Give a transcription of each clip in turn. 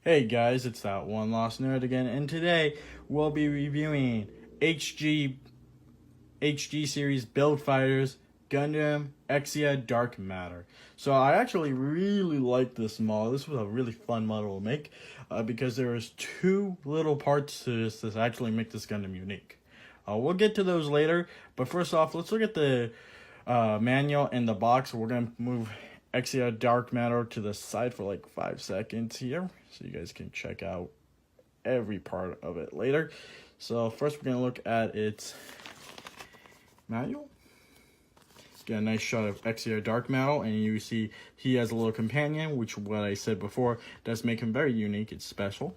Hey guys, it's that one lost nerd again, and today we'll be reviewing HG series Build Fighters Gundam Exia Dark Matter. So I actually really like this model. This was a really fun model to make because there was two little parts to this that actually make this Gundam unique. We'll get to those later, but first off, let's look at the manual in the box. We're going to move Exia Dark Matter to the side for like 5 seconds here, so you guys can check out every part of it later. So first we're going to look at its manual. Get a nice shot of Exia Dark Matter, and you see he has a little companion, which what I said before does make him very unique. It's special.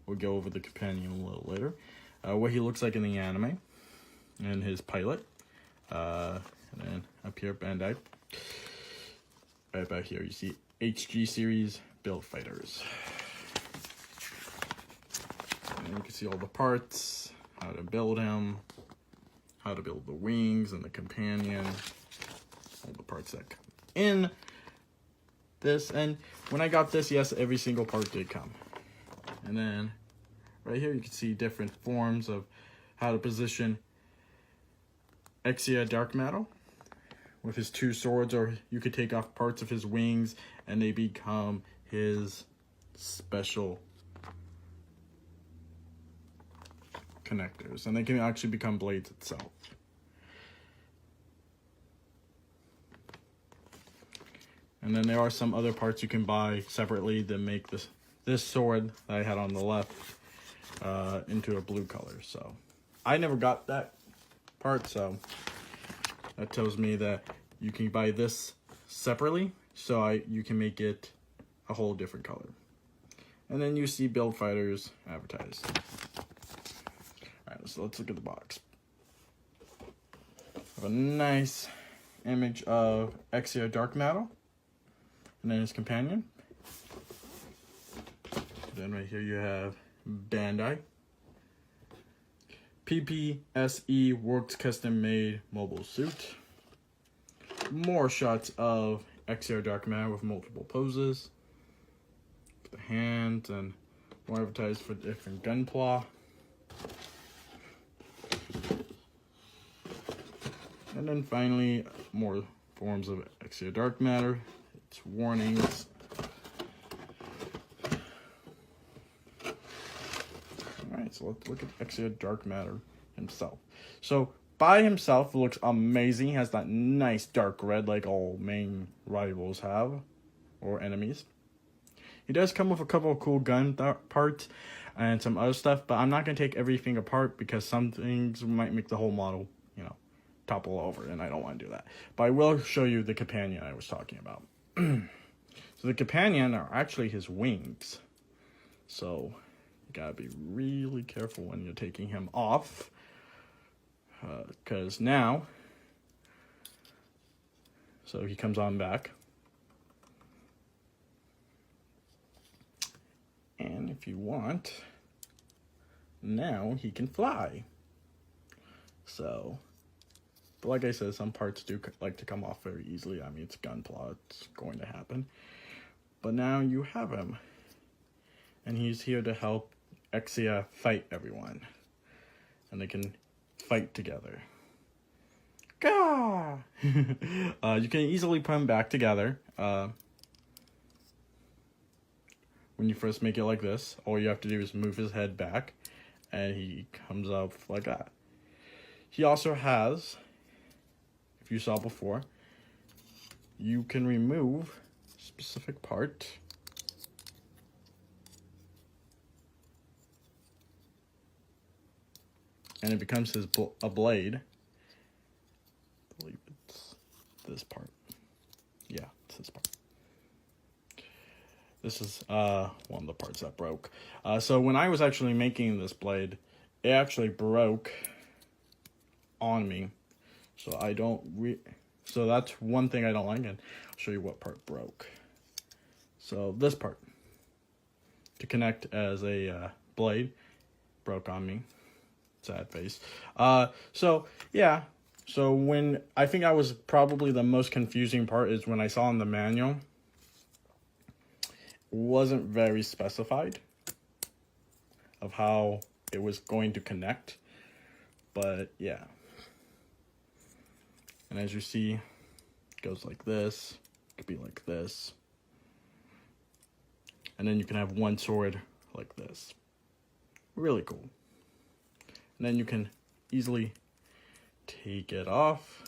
We'll go over the companion a little later. What he looks like in the anime, and his pilot. And then up here, Bandai. Right back here, you see HG series Build Fighters. And you can see all the parts, how to build him, how to build the wings and the companion, all the parts that come in this. And when I got this, yes, every single part did come. And then right here, you can see different forms of how to position Exia Dark Matter with his two swords, or you could take off parts of his wings and they become his special connectors, and they can actually become blades itself. And then there are some other parts you can buy separately that make this sword that I had on the left into a blue color. So I never got that part, so that tells me that you can buy this separately, so you can make it a whole different color. And then you see Build Fighters advertised. Alright, so let's look at the box. Have a nice image of Exia Dark Matter, and then his companion. Then right here you have Bandai. PPSE Works Custom Made Mobile Suit. More shots of Exia Dark Matter with multiple poses. The hands and more advertised for different gunpla. And then finally, more forms of Exia Dark Matter. Its warnings. Alright, so let's look at Exia Dark Matter himself. So by himself, it looks amazing. He has that nice dark red like all main rivals have, or enemies. He does come with a couple of cool gun parts and some other stuff, but I'm not going to take everything apart because some things might make the whole model, topple over, and I don't want to do that. But I will show you the companion I was talking about. So the companion are actually his wings. So you gotta be really careful when you're taking him off. Because now, so he comes on back. And if you want, now he can fly. So, but like I said, some parts do like to come off very easily. I mean, it's gunpla, it's going to happen. But now you have him. And he's here to help Exia fight everyone. And they can fight together. Gah! You can easily put them back together. When you first make it like this, all you have to do is move his head back, and he comes up like that. He also has, if you saw before, you can remove a specific part. And it becomes a blade. I believe it's this part. Yeah, it's this part. This is one of the parts that broke. So when I was actually making this blade, it actually broke on me. So I don't so that's one thing I don't like, and I'll show you what part broke. So this part, to connect as a blade, broke on me. Sad face. So yeah, so when I think that was probably the most confusing part is when I saw in the manual, it wasn't very specified of how it was going to connect. But yeah. And as you see, it goes like this. It could be like this. And then you can have one sword like this. Really cool. And then you can easily take it off.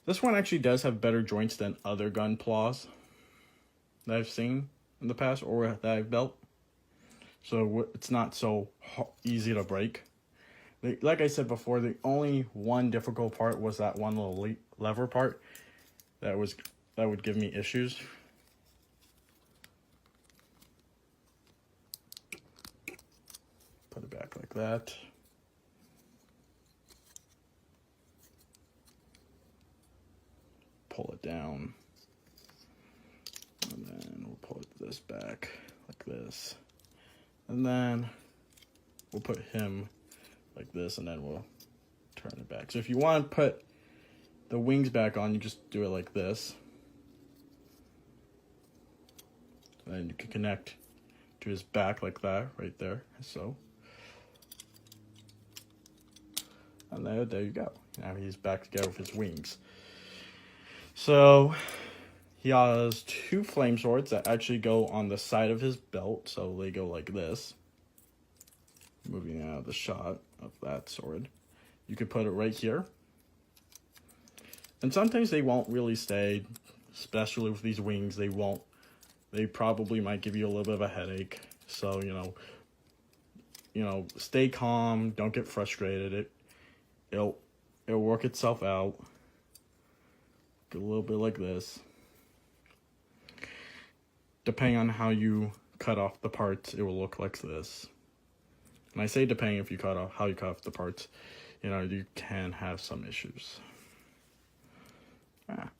This one actually does have better joints than other gun claws that I've seen in the past or that I've built. So it's not so easy to break. Like I said before, the only one difficult part was that one little lever part that would give me issues. Put it back like that. Pull it down. And then we'll pull this back like this. And then we'll put him like this, and then we'll turn it back. So if you want to put the wings back on, you just do it like this. And then you can connect to his back like that, right there, so. And there you go. Now he's back together with his wings. So he has two flame swords that actually go on the side of his belt, so they go like this. Moving out of the shot of that sword. You could put it right here. And sometimes they won't really stay, especially with these wings, they won't. They probably might give you a little bit of a headache. So, you know, stay calm, don't get frustrated. It'll work itself out. Get a little bit like this. Depending on how you cut off the parts, it will look like this. And I say depending if you how you cut off the parts, you can have some issues. And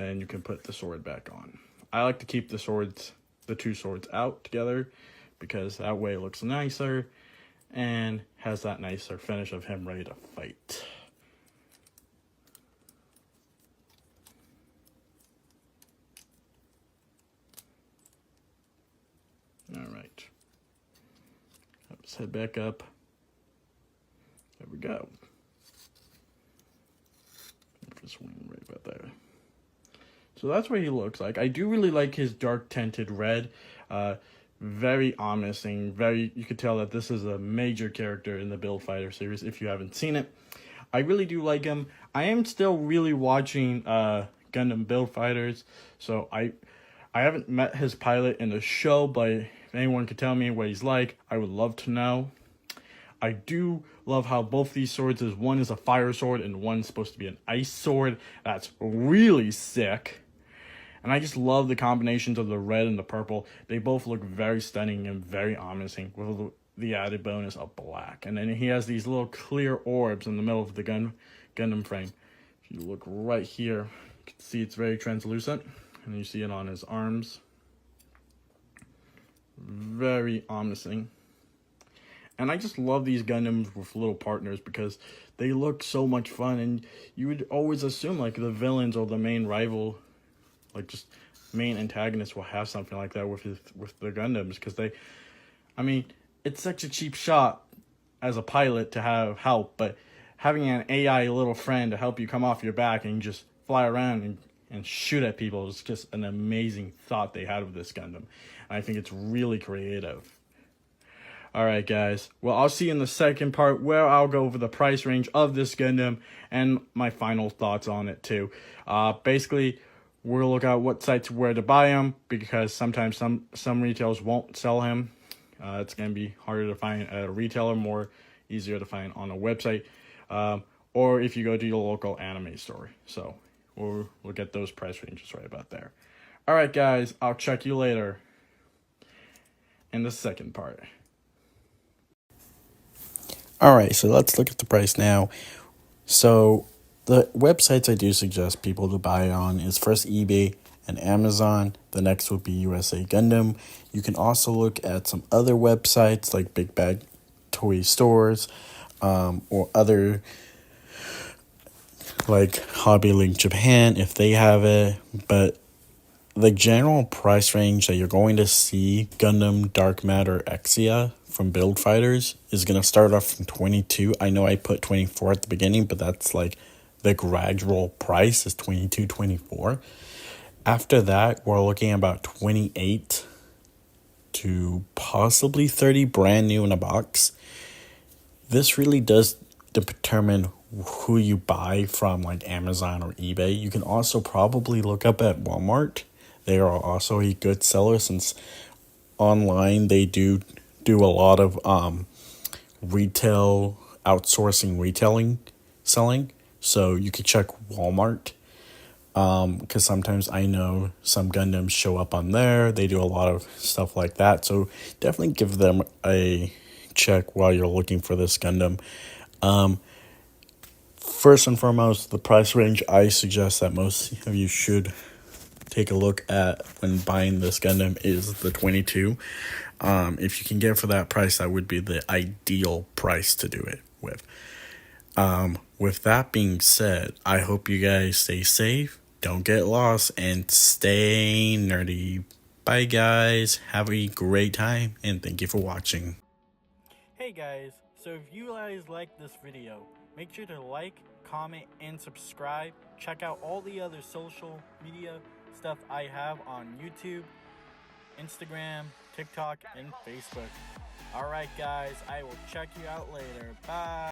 then you can put the sword back on. I like to keep the two swords out together, because that way it looks nicer and has that nicer finish of him ready to fight. Alright. Let's head back up. There we go. Just wing right about there. So that's what he looks like. I do really like his dark tinted red. Very ominous and you could tell that this is a major character in the Build Fighter series if you haven't seen it. I really do like him. I am still really watching Gundam Build Fighters, so I haven't met his pilot in the show, but if anyone could tell me what he's like, I would love to know. I do love how both these swords one is a fire sword and one's supposed to be an ice sword. That's really sick. And I just love the combinations of the red and the purple. They both look very stunning and very ominous, with the added bonus of black. And then he has these little clear orbs in the middle of the Gundam frame. If you look right here, you can see it's very translucent. And you see it on his arms. Very ominous. And I just love these Gundams with little partners because they look so much fun. And you would always assume like the villains or the main rival, like just main antagonist, will have something like that with the Gundams, because it's such a cheap shot as a pilot to have help, but having an AI little friend to help you come off your back and just fly around and shoot at people is just an amazing thought they had with this Gundam. And I think it's really creative. Alright guys, well I'll see you in the second part where I'll go over the price range of this Gundam and my final thoughts on it too. Basically, we'll look at what sites where to buy him, because sometimes some retailers won't sell him. It's going to be harder to find at a retailer, more easier to find on a website, or if you go to your local anime store. So we'll get those price ranges right about there. Alright guys, I'll check you later in the second part. Alright, so let's look at the price now. So the websites I do suggest people to buy on is first eBay and Amazon. The next would be USA Gundam. You can also look at some other websites like Big Bad Toy Stores, or other like Hobby Link Japan if they have it, but the general price range that you're going to see Gundam Dark Matter Exia from Build Fighters is going to start off from 22. I know I put 24 at the beginning, but that's like the gradual price is 22, 24. After that, we're looking at about 28 to possibly 30 brand new in a box. This really does determine who you buy from, like Amazon or eBay. You can also probably look up at Walmart. They are also a good seller, since online they do a lot of retail outsourcing retailing selling. So you could check Walmart, because sometimes I know some Gundams show up on there. They do a lot of stuff like that. So definitely give them a check while you're looking for this Gundam. First and foremost, the price range I suggest that most of you should take a look at when buying this Gundam is the 22. If you can get it for that price, that would be the ideal price to do it with. With that being said, I hope you guys stay safe, don't get lost, and stay nerdy. Bye, guys. Have a great time, and thank you for watching. Hey guys, so if you guys like this video, make sure to like, comment, and subscribe. Check out all the other social media stuff I have on YouTube, Instagram, TikTok, and Facebook. Alright guys, I will check you out later. Bye!